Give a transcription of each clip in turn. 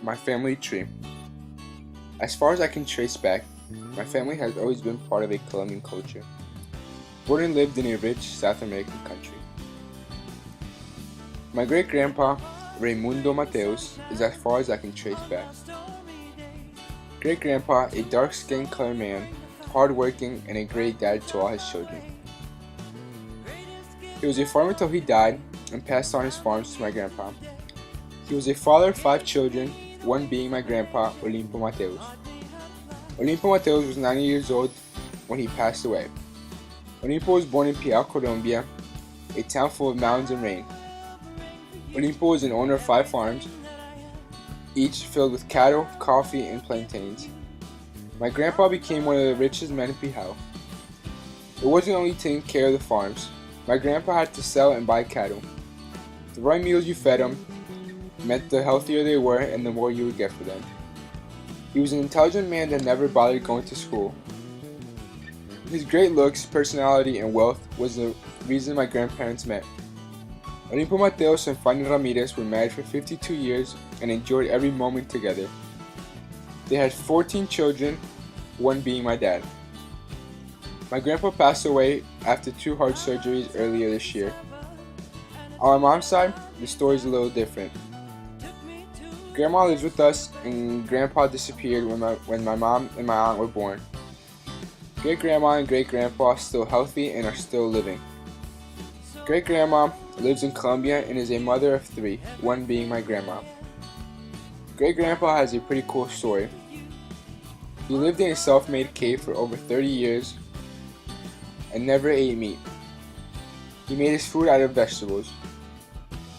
My family tree. As far as I can trace back, my family has always been part of a Colombian culture. Born and lived in a rich South American country. My great grandpa, Raimundo Mateos, is as far as I can trace back. Great grandpa, a dark skinned colored man, hardworking, and a great dad to all his children. He was a farmer till he died and passed on his farms to my grandpa. He was a father of 5 children, one being my grandpa, Olimpo Mateos. Olimpo Mateos was 90 years old when he passed away. Olimpo was born in Piau, Colombia, a town full of mountains and rain. Olimpo was an owner of 5 farms, each filled with cattle, coffee, and plantains. My grandpa became one of the richest men in Piau. It wasn't only taking care of the farms. My grandpa had to sell and buy cattle. The right meals you fed them meant the healthier they were and the more you would get for them. He was an intelligent man that never bothered going to school. His great looks, personality, and wealth was the reason my grandparents met. Olimpo Mateos and Fanny Ramirez were married for 52 years and enjoyed every moment together. They had 14 children, one being my dad. My grandpa passed away after 2 heart surgeries earlier this year. On my mom's side, the story is a little different. Grandma lives with us, and Grandpa disappeared when my mom and my aunt were born. Great grandma and great grandpa are still healthy and are still living. Great grandma lives in Colombia and is a mother of 3, one being my grandma. Great grandpa has a pretty cool story. He lived in a self-made cave for over 30 years and never ate meat. He made his food out of vegetables.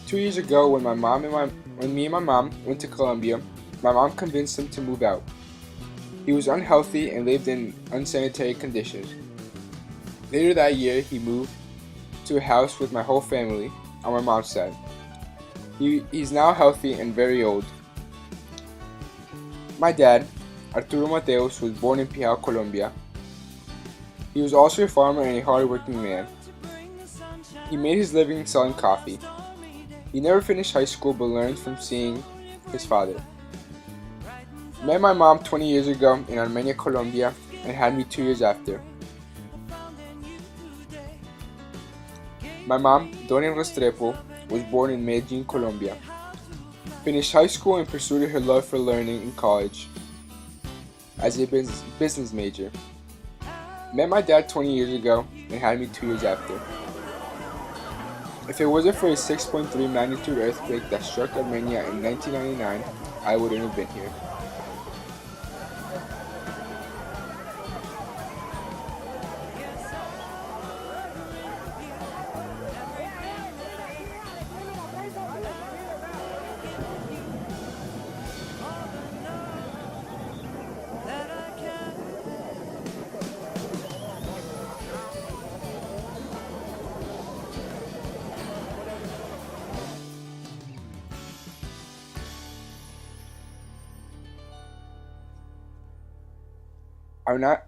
2 years ago, when me and my mom went to Colombia, my mom convinced him to move out. He was unhealthy and lived in unsanitary conditions. Later that year, he moved to a house with my whole family on my mom's side. He's now healthy and very old. My dad, Arturo Mateos, was born in Piau, Colombia. He was also a farmer and a hard-working man. He made his living selling coffee. He never finished high school but learned from seeing his father. Met my mom 20 years ago in Armenia, Colombia, and had me 2 years after. My mom, Dorian Restrepo, was born in Medellin, Colombia. Finished high school and pursued her love for learning in college as a business major. Met my dad 20 years ago and had me 2 years after. If it wasn't for a 6.3 magnitude earthquake that struck Armenia in 1999, I wouldn't have been here.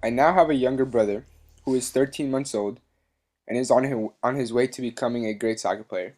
I now have a younger brother who is 13 months old and is on his way to becoming a great soccer player.